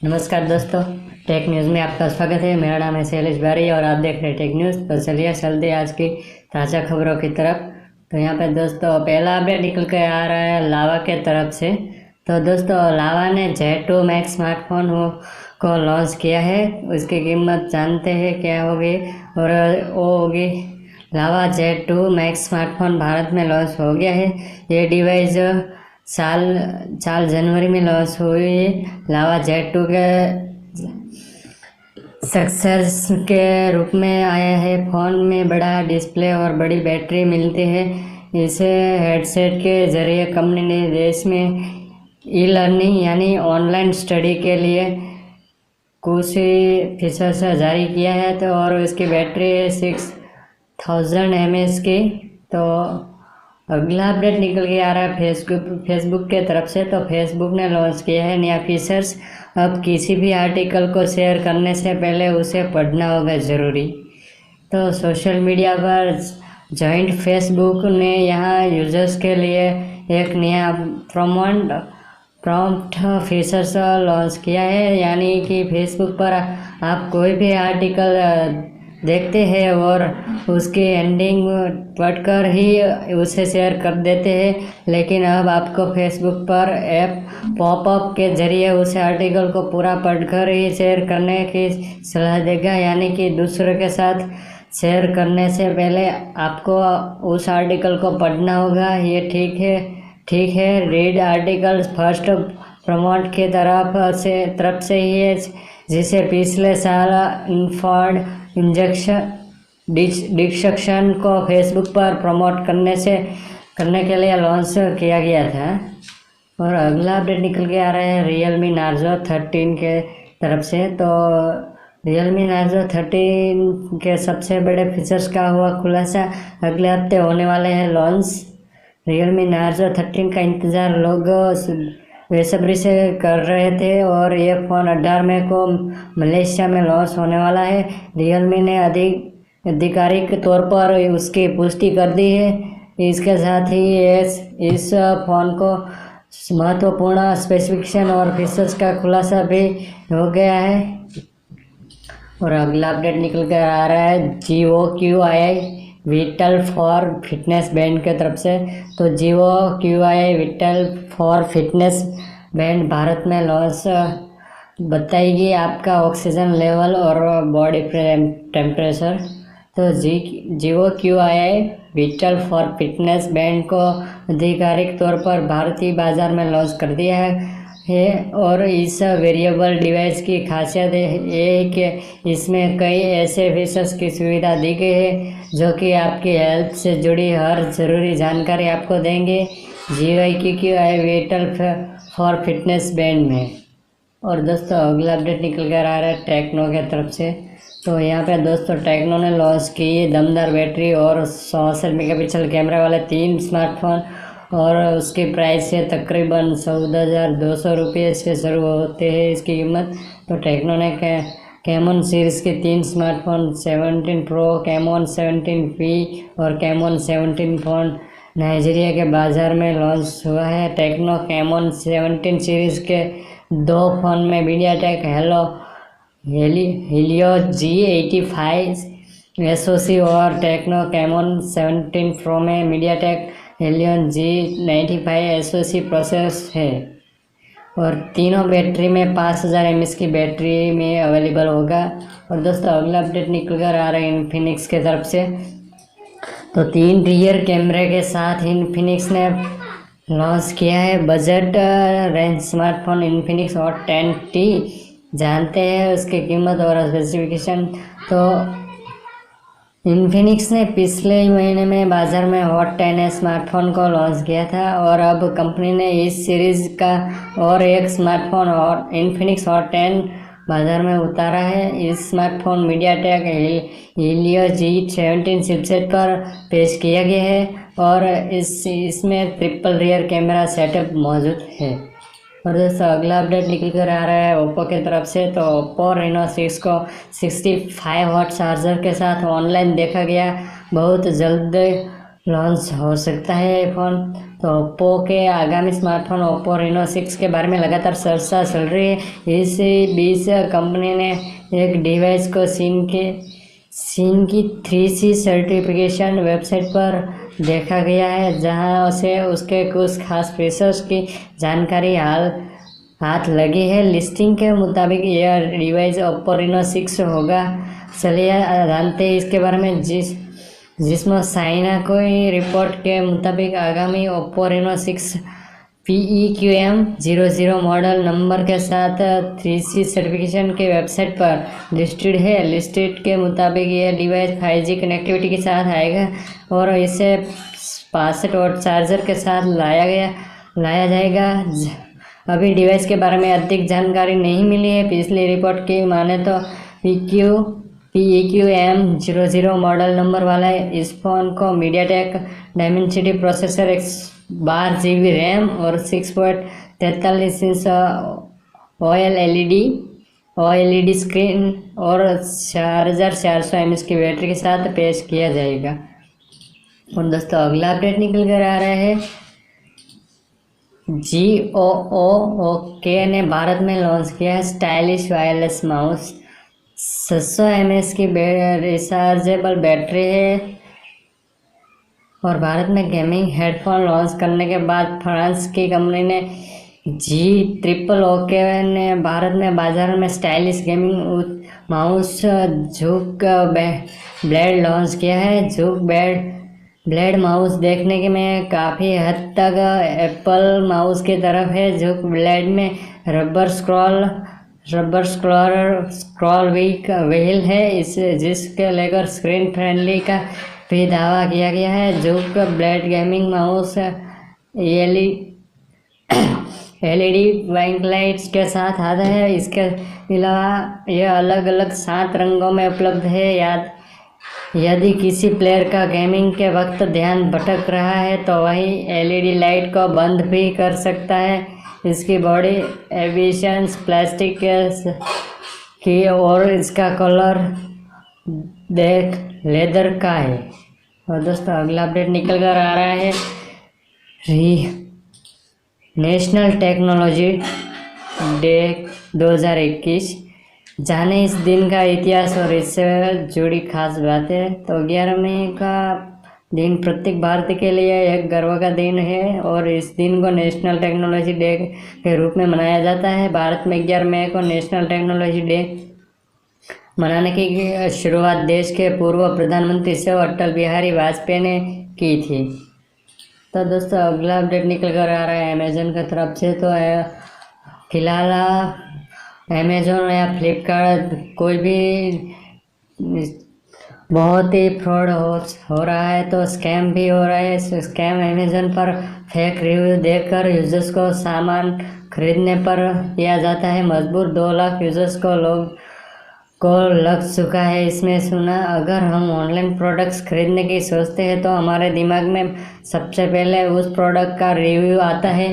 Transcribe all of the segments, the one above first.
नमस्कार दोस्तों, tech news में आपका स्वागत है। मेरा नाम है शैलेश बारी और आप देख रहे हैं टेक न्यूज़। तो चलिए चलते हैं आज की ताज़ा खबरों की तरफ। तो यहाँ पे दोस्तों पहला अपडेट निकल के आ रहा है लावा के तरफ से। तो दोस्तों लावा ने Z2 मैक्स स्मार्टफोन को लॉन्च किया है। उसकी कीमत जानते हैं क्या होगी, और वो होगी लावा Z2 मैक्स स्मार्टफोन भारत में लॉन्च हो गया है। ये डिवाइस साल जनवरी में लॉन्च हुई। लावा Z2 के सक्सेस के रूप में आया है। फ़ोन में बड़ा डिस्प्ले और बड़ी बैटरी मिलती है। इसे हेडसेट के जरिए कंपनी ने देश में ई लर्निंग यानी ऑनलाइन स्टडी के लिए कुछ फीचर्स जारी किया है। तो और इसकी बैटरी 6000 mAh की। तो अगला अपडेट निकल के आ रहा है फेसबुक के तरफ से। तो फेसबुक ने लॉन्च किया है नया फीचर्स। अब किसी भी आर्टिकल को शेयर करने से पहले उसे पढ़ना होगा ज़रूरी। तो सोशल मीडिया पर जॉइंट फेसबुक ने यहाँ यूजर्स के लिए एक नया प्रॉम्प्ट फीचर्स लॉन्च किया है। यानी कि फेसबुक पर आप कोई भी आर्टिकल देखते हैं और उसकी एंडिंग पढ़कर ही उसे शेयर कर देते हैं, लेकिन अब आपको फेसबुक पर ऐप पॉपअप के जरिए उस आर्टिकल को पूरा पढ़कर ही शेयर करने की सलाह देगा। यानी कि दूसरों के साथ शेयर करने से पहले आपको उस आर्टिकल को पढ़ना होगा। ये ठीक है। रीड आर्टिकल फर्स्ट प्रमोट की तरफ से ही है, जिसे पिछले साल इनफॉर्ड डिस्ट्रक्शन को फेसबुक पर प्रमोट करने के लिए लॉन्च किया गया था। और अगला अपडेट निकल के आ रहा है Realme Narzo 13 के तरफ से। तो Realme Narzo 13 के सबसे बड़े फीचर्स का हुआ खुलासा अगले हफ्ते होने वाले हैं लॉन्च। Realme Narzo 13 का इंतज़ार लोग बेसब्री से कर रहे थे और ये फ़ोन 18 मई को मलेशिया में लॉन्च होने वाला है। रियलमी ने आधिकारिक तौर पर उसकी पुष्टि कर दी है। इसके साथ ही इस फ़ोन को महत्वपूर्ण स्पेसिफिकेशन और फीचर्स का खुलासा भी हो गया है। और अगला अपडेट निकल कर आ रहा है GOQII whittle for fitness band के तरफ से। तो GOQII whittle for fitness band Bharat में लॉन्च बताएगी आपका ऑक्सीजन लेवल और बॉडी टेम्परेचर। तो GOQII whittle for fitness band को आधिकारिक तौर पर भारतीय बाजार में लॉन्च कर दिया है। और इस वेरिएबल डिवाइस की खासियत ये है कि इसमें कई ऐसे फीचर्स की सुविधा दी गई है जो कि आपकी हेल्थ से जुड़ी हर ज़रूरी जानकारी आपको देंगे GOQII whittle for fitness band में। और दोस्तों अगला अपडेट निकल कर आ रहा है टेक्नो के तरफ से। तो यहाँ पे दोस्तों टेक्नो ने लॉन्च की दमदार बैटरी और 64 मेगापिक्सल कैमरा वाले 3 स्मार्टफोन, और उसकी प्राइस है तकरीबन 14,200 रुपये से शुरू होते हैं इसकी कीमत। तो टेक्नो ने कैमोन सीरीज़ के 3 स्मार्टफोन 17 प्रो, कैमोन 17V और कैमोन 17 फोन नाइजीरिया के बाज़ार में लॉन्च हुआ है। टेक्नो कैमोन 17 सीरीज़ के 2 फोन में मीडियाटेक हेलियो G85 SoC और टेक्नो कैमोन 17 प्रो में MediaTek Helion G95 SoC process है। और तीनों बैटरी में 5000 mAh की बैटरी में अवेलेबल होगा। और दोस्तों अगला अपडेट निकल कर आ रहा है इन्फिनिक्स के तरफ से। तो 3 रियर कैमरे के साथ इन्फिनिक्स ने लॉन्च किया है budget range smartphone Infinix hot 10T। जानते हैं उसकी कीमत और स्पेसिफिकेशन। तो इन्फिनिक्स ने पिछले महीने में बाज़ार में हॉट 10 स्मार्टफोन को लॉन्च किया था, और अब कंपनी ने इस सीरीज़ का और एक स्मार्टफोन और इन्फिनिक्स हॉट 10 बाज़ार में उतारा है। इस smartphone MediaTek Helio G17 chipset पर पेश किया गया है और इसमें ट्रिपल रियर कैमरा सेटअप मौजूद है। और दोस्तों अगला अपडेट निकल कर आ रहा है ओप्पो के तरफ से। तो ओप्पो रेनो 6 को 65 वाट चार्जर के साथ ऑनलाइन देखा गया। बहुत जल्द लॉन्च हो सकता है ये फ़ोन। तो ओप्पो के आगामी स्मार्टफोन ओप्पो रेनो 6 के बारे में लगातार चर्चा चल रही है। इस बीच कंपनी ने एक डिवाइस को चीन की 3C सर्टिफिकेशन वेबसाइट पर देखा गया है, जहां से उसके कुछ खास फीचर्स की जानकारी हाथ लगी है। लिस्टिंग के मुताबिक यह डिवाइस ओप्पो रेनो 6 होगा। चलिए जानते हैं इसके बारे में। जिसमें चाइना कोई रिपोर्ट के मुताबिक आगामी Oppo Reno 6 PEQM00 model number के साथ 3C सर्टिफिकेशन के वेबसाइट पर लिस्टेड है। लिस्टेड के मुताबिक यह डिवाइस 5G कनेक्टिविटी के साथ आएगा और इसे 65 वाट चार्जर के साथ लाया जाएगा। अभी डिवाइस के बारे में अधिक जानकारी नहीं मिली है। पिछली रिपोर्ट की माने तो PEQM00 मॉडल नंबर वाला इस फोन को MediaTek Dimensity processor 12 GB RAM और 6.43 इंच OLED स्क्रीन और 4400 mAh की बैटरी के साथ पेश किया जाएगा। और दोस्तों अगला अपडेट निकल कर आ रहा है। GOOOK ने भारत में लॉन्च किया है स्टाइलिश वायरलेस माउस। 600 mAh की रिचार्जेबल बैटरी है। और भारत में गेमिंग हेडफोन लॉन्च करने के बाद फ्रांस की कंपनी ने GOOOK ने भारत में बाजार में stylish gaming mouse juke blade launch किया है। जूक ब्लेड माउस देखने के में काफ़ी हद तक एप्पल माउस की तरफ है। जूक ब्लेड में रबर स्क्रॉल व्हील है, जिसके लेकर स्क्रीन फ्रेंडली का भी दावा किया गया है। Juke blade gaming mouse LED backlights के साथ आता है। इसके अलावा यह अलग अलग 7 रंगों में उपलब्ध है। यदि किसी प्लेयर का गेमिंग के वक्त ध्यान भटक रहा है तो वही LED लाइट को बंद भी कर सकता है। इसकी बॉडी एविएशन प्लास्टिक की और इसका कलर लेदर का है। और दोस्तों अगला अपडेट निकल कर आ रहा है। National technology day 2021। जाने इस दिन का इतिहास और इससे जुड़ी खास बातें। तो 11 मई का दिन प्रत्येक भारतीय के लिए एक गर्व का दिन है और इस दिन को नेशनल टेक्नोलॉजी डे के रूप में मनाया जाता है। भारत में 11 मई को नेशनल टेक्नोलॉजी डे मनाने की शुरुआत देश के पूर्व प्रधानमंत्री श्री अटल बिहारी वाजपेयी ने की थी। तो दोस्तों अगला अपडेट निकल कर आ रहा है अमेजन की तरफ से। तो फिलहाल अमेजोन या फ्लिपकार्ट कोई भी बहुत ही फ्रॉड हो रहा है, तो स्कैम भी हो रहा है। स्कैम अमेजन पर फेक रिव्यू देकर यूजर्स को सामान खरीदने पर किया जाता है। मजबूर 2 लाख यूजर्स को लग चुका है इसमें सुना। अगर हम ऑनलाइन प्रोडक्ट्स खरीदने की सोचते हैं तो हमारे दिमाग में सबसे पहले उस प्रोडक्ट का रिव्यू आता है।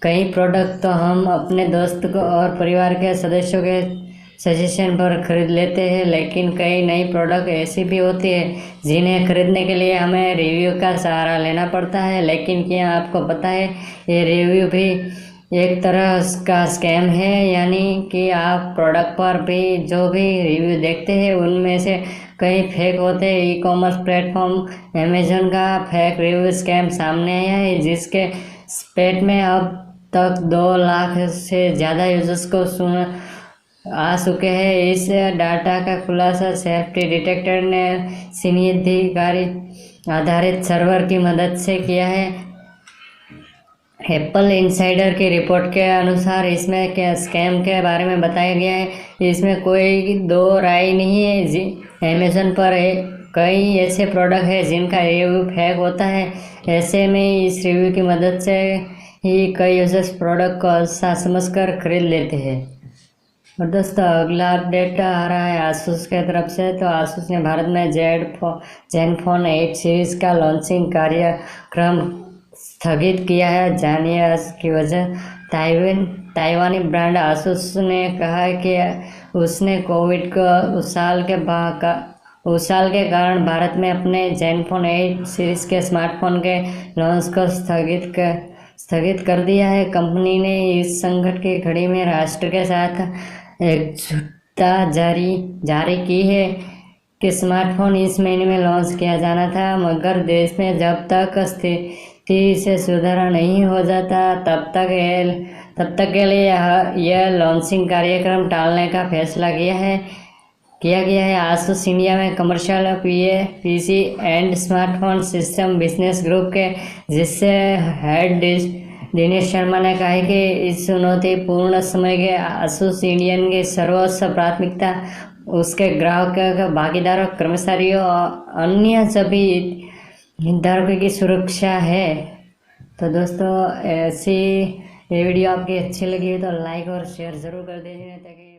कई प्रोडक्ट तो हम अपने दोस्त को और परिवार के सदस्यों के सजेशन पर खरीद लेते हैं, लेकिन कई नई प्रोडक्ट ऐसी भी होती है जिन्हें खरीदने के लिए हमें रिव्यू का सहारा लेना पड़ता है। लेकिन क्या आपको पता है ये रिव्यू भी एक तरह का स्कैम है, यानी कि आप प्रोडक्ट पर भी जो भी रिव्यू देखते हैं उनमें से कई फेक होते हैं। ई-कॉमर्स प्लेटफॉर्म अमेजन का फेक रिव्यू स्कैम सामने आया है, जिसके स्पेट में अब तक 2 लाख से ज़्यादा यूजर्स को आ चुके हैं। इस डाटा का खुलासा सेफ्टी डिटेक्टर ने सीनियधिकारी आधारित सर्वर की मदद से किया है। एप्पल इनसाइडर की रिपोर्ट के अनुसार इसमें क्या स्कैम के बारे में बताया गया है, इसमें कोई दो राय नहीं है। अमेजन पर कई ऐसे प्रोडक्ट हैं जिनका रिव्यू फेक होता है। ऐसे में इस रिव्यू की मदद से ही कई यूजर्स प्रोडक्ट को अच्छा समझकर खरीद लेते हैं। और दोस्तों अगला अपडेट आ रहा है आसूस के तरफ से। तो आसूस ने भारत में जेनफोन 8 सीरीज़ का लॉन्चिंग कार्यक्रम स्थगित किया है। जानिए इसकी वजह। ताइवानी ब्रांड आसूस ने कहा कि उसने कोविड को उस साल के उस साल के कारण भारत में अपने ज़ेनफोन 8 सीरीज़ के स्मार्टफोन के लॉन्च को स्थगित कर दिया है। कंपनी ने इस संकट की घड़ी में राष्ट्र के साथ एकजुटता जारी की है कि स्मार्टफोन इस महीने में लॉन्च किया जाना था, मगर देश में जब तक स्थिति से सुधार नहीं हो जाता तब तक के लिए यह लॉन्चिंग कार्यक्रम टालने का फैसला किया गया है। आसूस इंडिया में commercial PC and smartphone system business group के जिससे हेड दिनेश शर्मा ने कहा कि इस चुनौतीपूर्ण समय के आसूस इंडियन की सर्वोच्च प्राथमिकता उसके ग्राहकों, भागीदारों, कर्मचारियों और अन्य सभी हितधारकों की सुरक्षा है। तो दोस्तों, ऐसी ये वीडियो आपकी अच्छी लगी है तो लाइक और शेयर ज़रूर कर दीजिए ताकि